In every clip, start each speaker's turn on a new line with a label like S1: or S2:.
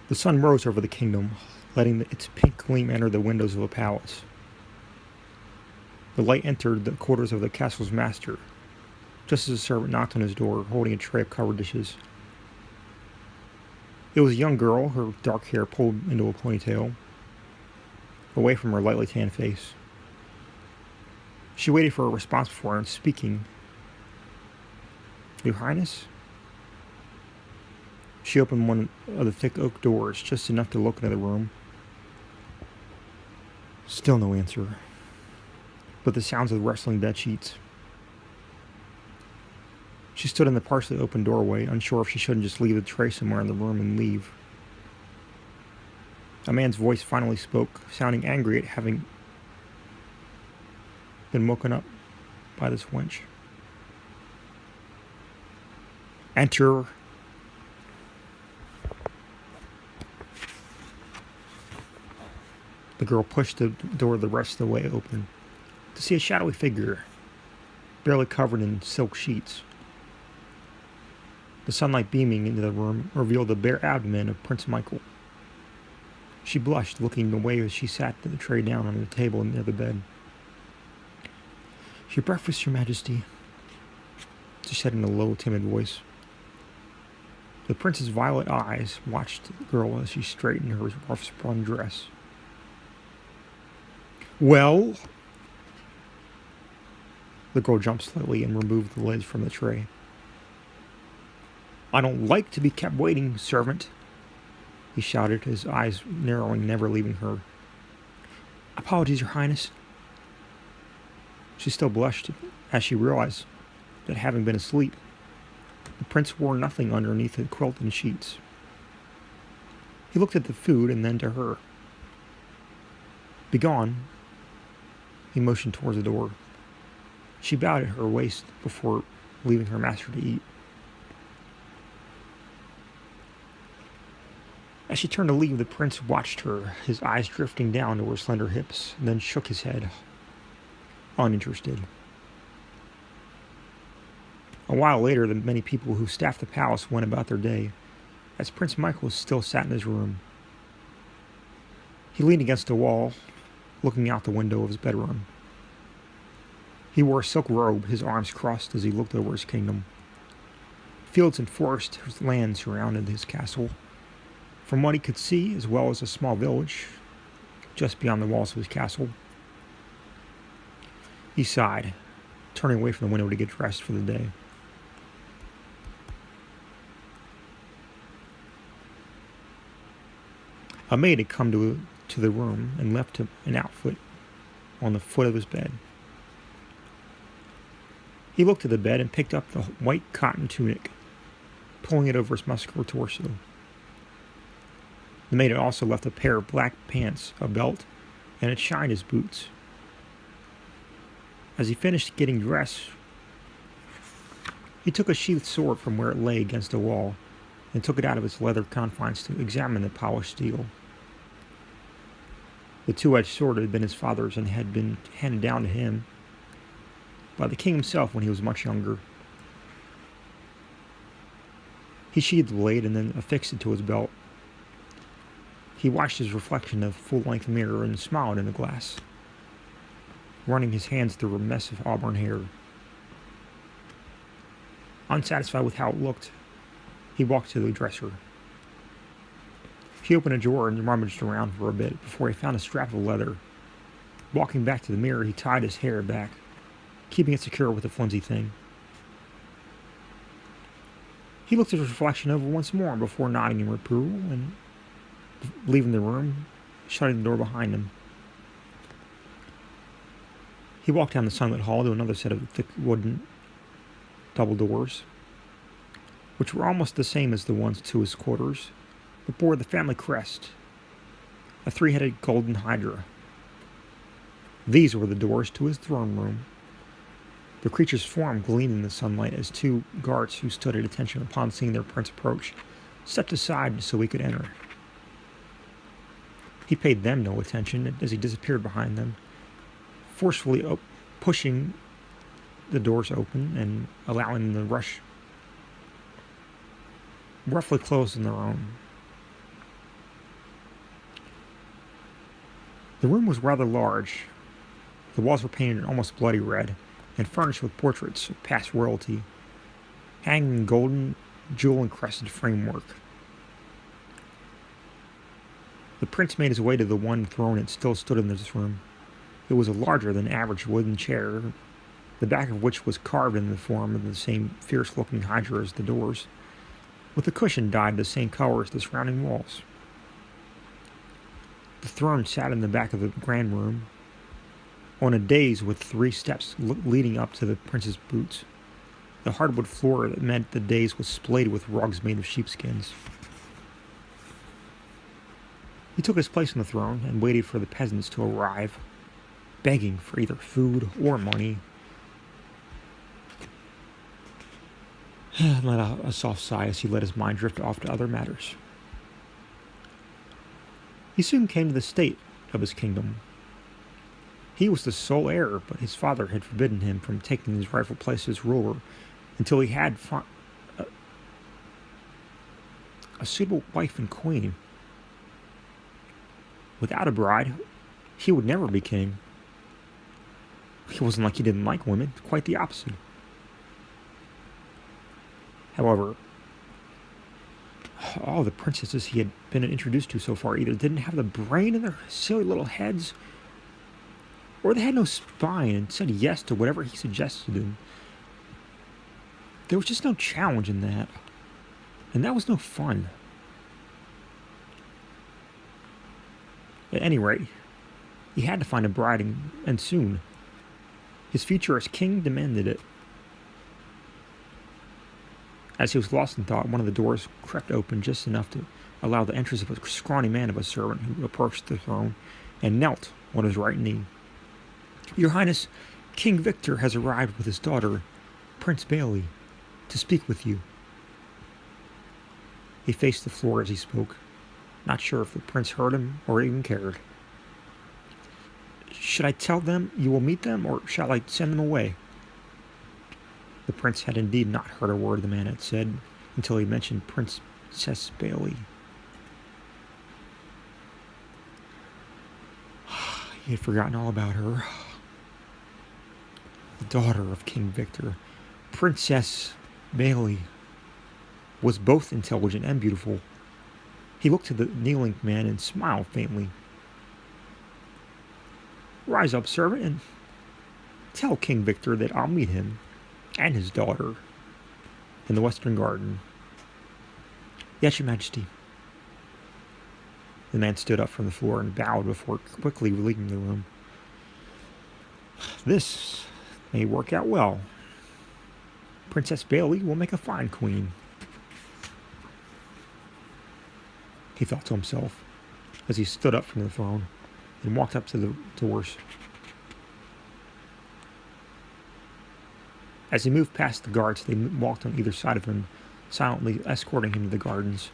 S1: The sun rose over the kingdom, letting its pink gleam enter the windows of the palace. The light entered the quarters of the castle's master, just as a servant knocked on his door, holding a tray of covered dishes. It was a young girl, her dark hair pulled into a ponytail, away from her lightly tanned face. She waited for a response before speaking. Your Highness? She opened one of the thick oak doors, just enough to look into the room. Still no answer, but the sounds of rustling bed sheets. She stood in the partially open doorway, unsure if she shouldn't just leave the tray somewhere in the room and leave. A man's voice finally spoke, sounding angry at having been woken up by this wench. Enter. The girl pushed the door the rest of the way open to see a shadowy figure, barely covered in silk sheets. The sunlight beaming into the room revealed the bare abdomen of Prince Michael. She blushed, looking away as she sat the tray down on the table near the bed. Your breakfast, Your Majesty, she said in a low, timid voice. The prince's violet eyes watched the girl as she straightened her rough-spun dress. Well? The girl jumped slightly and removed the lids from the tray. I don't like to be kept waiting, servant, he shouted, his eyes narrowing, never leaving her. Apologies, Your Highness. She still blushed as she realized that, having been asleep, the prince wore nothing underneath the quilt and sheets. He looked at the food and then to her. Begone. He motioned towards the door. She bowed at her waist before leaving her master to eat. As she turned to leave, the prince watched her, his eyes drifting down to her slender hips, and then shook his head, uninterested. A while later, the many people who staffed the palace went about their day, as Prince Michael still sat in his room. He leaned against a wall, looking out the window of his bedroom. He wore a silk robe, his arms crossed as he looked over his kingdom. Fields and forest land surrounded his castle, from what he could see, as well as a small village just beyond the walls of his castle. He sighed, turning away from the window to get dressed for the day. A maid had come to the room and left him an outfit on the foot of his bed. He looked at the bed and picked up the white cotton tunic, pulling it over his muscular torso. The maid had also left a pair of black pants, a belt, and had shined his boots. As he finished getting dressed, he took a sheathed sword from where it lay against the wall and took it out of its leather confines to examine the polished steel. The two-edged sword had been his father's and had been handed down to him by the king himself when he was much younger. He sheathed the blade and then affixed it to his belt. He watched his reflection in a full-length mirror and smiled in the glass, running his hands through a mess of auburn hair. Unsatisfied with how it looked, he walked to the dresser. He opened a drawer and rummaged around for a bit before he found a strap of leather. Walking back to the mirror, he tied his hair back, keeping it secure with a flimsy thing. He looked at his reflection over once more before nodding in approval and, leaving the room, shutting the door behind him. He walked down the sunlit hall to another set of thick wooden double doors, which were almost the same as the ones to his quarters, but bore the family crest, a three-headed golden hydra. These were the doors to his throne room. The creature's form gleamed in the sunlight as two guards who stood at attention upon seeing their prince approach stepped aside so he could enter. He paid them no attention as he disappeared behind them, forcefully pushing the doors open and allowing them to rush roughly close on their own. The room was rather large. The walls were painted almost bloody red and furnished with portraits of past royalty, hanging in golden, jewel-encrusted framework. The prince made his way to the one throne that still stood in this room. It was a larger than average wooden chair, the back of which was carved in the form of the same fierce-looking hydra as the doors, with the cushion dyed the same color as the surrounding walls. The throne sat in the back of the grand room, on a dais with 3 steps leading up to the prince's boots. The hardwood floor that met the dais was splayed with rugs made of sheepskins. He took his place on the throne and waited for the peasants to arrive, begging for either food or money. And let out a soft sigh as he let his mind drift off to other matters. He soon came to the state of his kingdom. He was the sole heir, but his father had forbidden him from taking his rightful place as ruler until he had a suitable wife and queen. Without a bride, he would never be king. It wasn't like he didn't like women, quite the opposite. However, all the princesses he had been introduced to so far either didn't have the brain in their silly little heads, or they had no spine and said yes to whatever he suggested, and there was just no challenge in that, and that was no fun. At any rate, he had to find a bride, and soon. His future as king demanded it. As he was lost in thought, one of the doors creaked open just enough to allow the entrance of a scrawny man of a servant who approached the throne and knelt on his right knee. "Your Highness, King Victor has arrived with his daughter, Prince Bailey, to speak with you." He faced the floor as he spoke, not sure if the prince heard him or even cared. "Should I tell them you will meet them, or shall I send them away?" The prince had indeed not heard a word the man had said until he mentioned Princess Bailey. He had forgotten all about her. The daughter of King Victor, Princess Bailey, was both intelligent and beautiful. He looked to the kneeling man and smiled faintly. "Rise up, servant, and tell King Victor that I'll meet him and his daughter in the western garden." "Yes, Your Majesty." The man stood up from the floor and bowed before quickly leaving the room. "This may work out well. Princess Bailey will make a fine queen," he thought to himself as he stood up from the throne and walked up to the doors. As he moved past the guards, they walked on either side of him, silently escorting him to the gardens.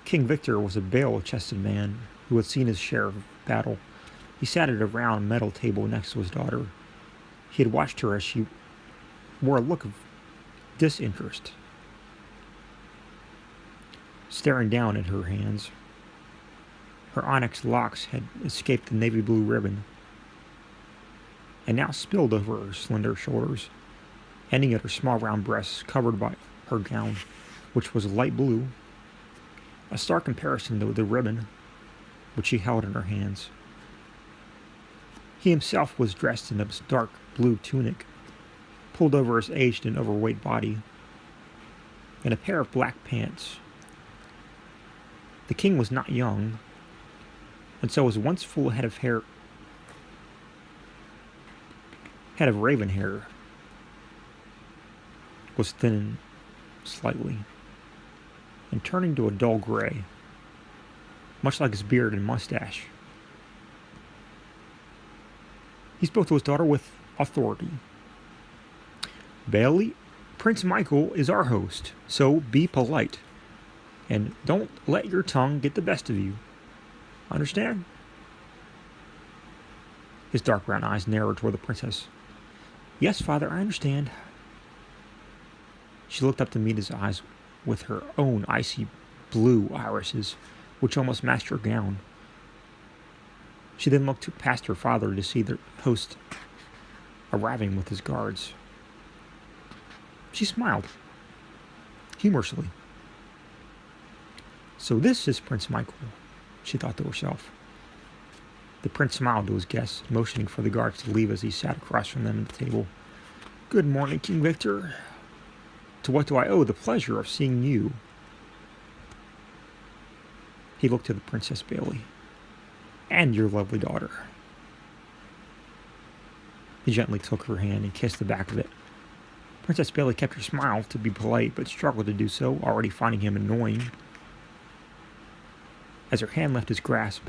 S1: King Victor was a barrel-chested man who had seen his share of battle. He sat at a round metal table next to his daughter. He had watched her as she wore a look of disinterest, staring down at her hands. Her onyx locks had escaped the navy blue ribbon and now spilled over her slender shoulders, ending at her small round breasts covered by her gown, which was light blue, a stark comparison to the ribbon which she held in her hands. He himself was dressed in a dark blue tunic, pulled over his aged and overweight body, and a pair of black pants. The king was not young, and so his once full head of raven hair was thinning slightly and turning to a dull gray, much like his beard and mustache. He spoke to his daughter with authority. "Bailey, Prince Michael is our host, so be polite, and don't let your tongue get the best of you. Understand?" His dark brown eyes narrowed toward the princess. "Yes, father, I understand." She looked up to meet his eyes with her own icy blue irises, which almost matched her gown. She then looked past her father to see the host arriving with his guards. She smiled, humorously. So this is Prince Michael, she thought to herself. The prince smiled to his guests, motioning for the guards to leave as he sat across from them at the table. Good morning, King Victor. To what do I owe the pleasure of seeing you? He looked to the Princess Bailey. And your lovely daughter. He gently took her hand and kissed the back of it. Princess Bailey kept her smile to be polite, but struggled to do so, already finding him annoying. As her hand left his grasp,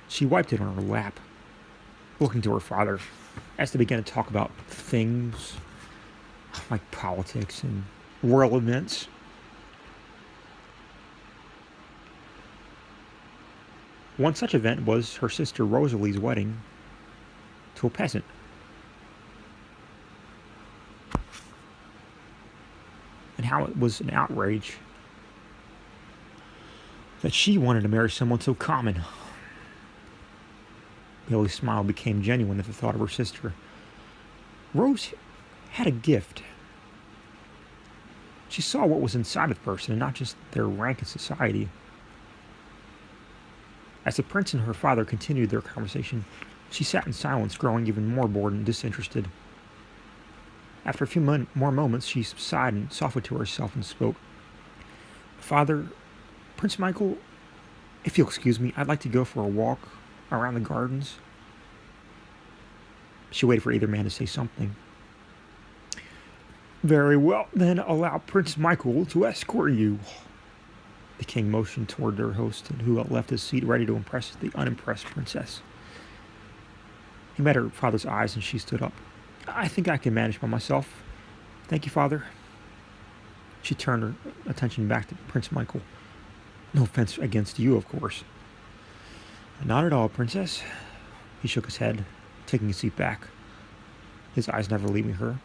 S1: she wiped it on her lap, looking to her father, as they began to talk about things like politics and world events. One such event was her sister Rosalie's wedding to a peasant. And how it was an outrage that she wanted to marry someone so common. Bailey's smile became genuine at the thought of her sister. Rose had a gift. She saw what was inside of the person and not just their rank in society. As the prince and her father continued their conversation, she sat in silence, growing even more bored and disinterested. After a few more moments, she sighed and softly to herself and spoke. Father, Prince Michael, if you'll excuse me, I'd like to go for a walk around the gardens. She waited for either man to say something. Very well, then allow Prince Michael to escort you. The king motioned toward their host, who left his seat ready to impress the unimpressed princess. He met her father's eyes and she stood up. I think I can manage by myself. Thank you, Father. She turned her attention back to Prince Michael. No offense against you, of course. Not at all, Princess. He shook his head, taking his seat back, his eyes never leaving her.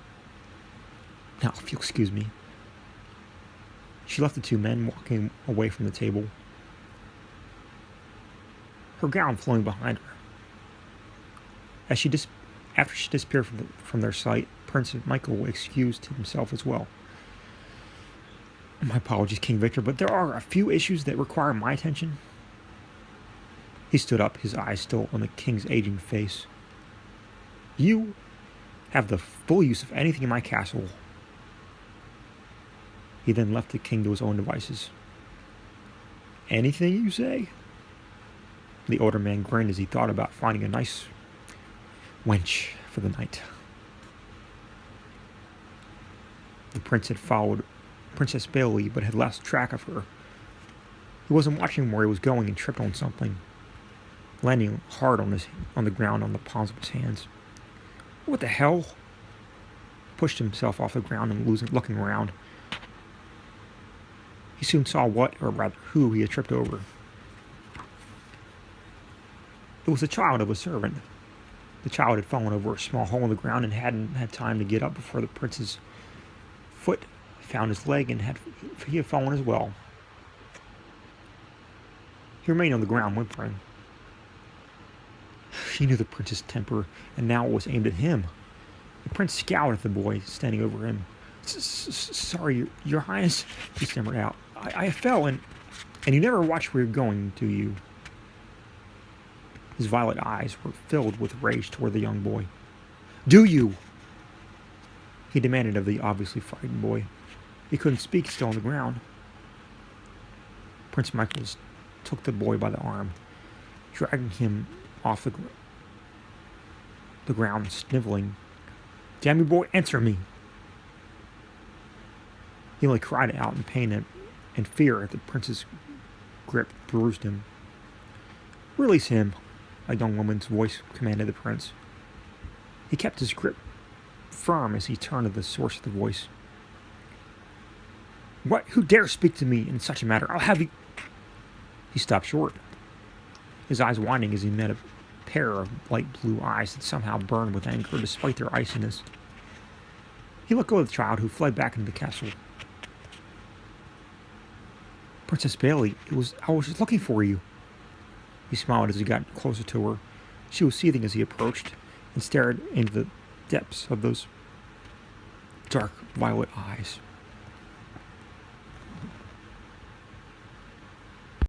S1: Now, if you'll excuse me. She left the two men walking away from the table, her gown flowing behind her. After she disappeared from their sight, Prince Michael excused himself as well. My apologies, King Victor, but there are a few issues that require my attention. He stood up, his eyes still on the king's aging face. You have the full use of anything in my castle. He then left the king to his own devices. Anything you say? The older man grinned as he thought about finding a nice wench for the night. The prince had followed Princess Bailey, but had lost track of her. He wasn't watching where he was going and tripped on something, landing hard on the ground on the palms of his hands. What the hell? Pushed himself off the ground and looking around. He soon saw what, or rather who, he had tripped over. It was the child of a servant. The child had fallen over a small hole in the ground and hadn't had time to get up before the prince's foot found his leg, and he had fallen as well. He remained on the ground, whimpering. She knew the prince's temper, and now it was aimed at him. The prince scowled at the boy standing over him. Sorry, your highness, he stammered out. I fell, and you never watch where you're going, do you? His violet eyes were filled with rage toward the young boy. Do you? He demanded of the obviously frightened boy. He couldn't speak, still on the ground. Prince Michael took the boy by the arm, dragging him off the ground, sniveling. Damn you, boy, answer me! He only cried out in pain and fear at the prince's grip bruised him. Release him, a young woman's voice commanded the prince. He kept his grip firm as he turned to the source of the voice. What? Who dares speak to me in such a matter? I'll have you... He stopped short, his eyes widening as he met a pair of light blue eyes that somehow burned with anger despite their iciness. He let go of the child, who fled back into the castle. Princess Bailey, I was just looking for you. He smiled as he got closer to her, She was seething as he approached and stared into the depths of those dark violet eyes.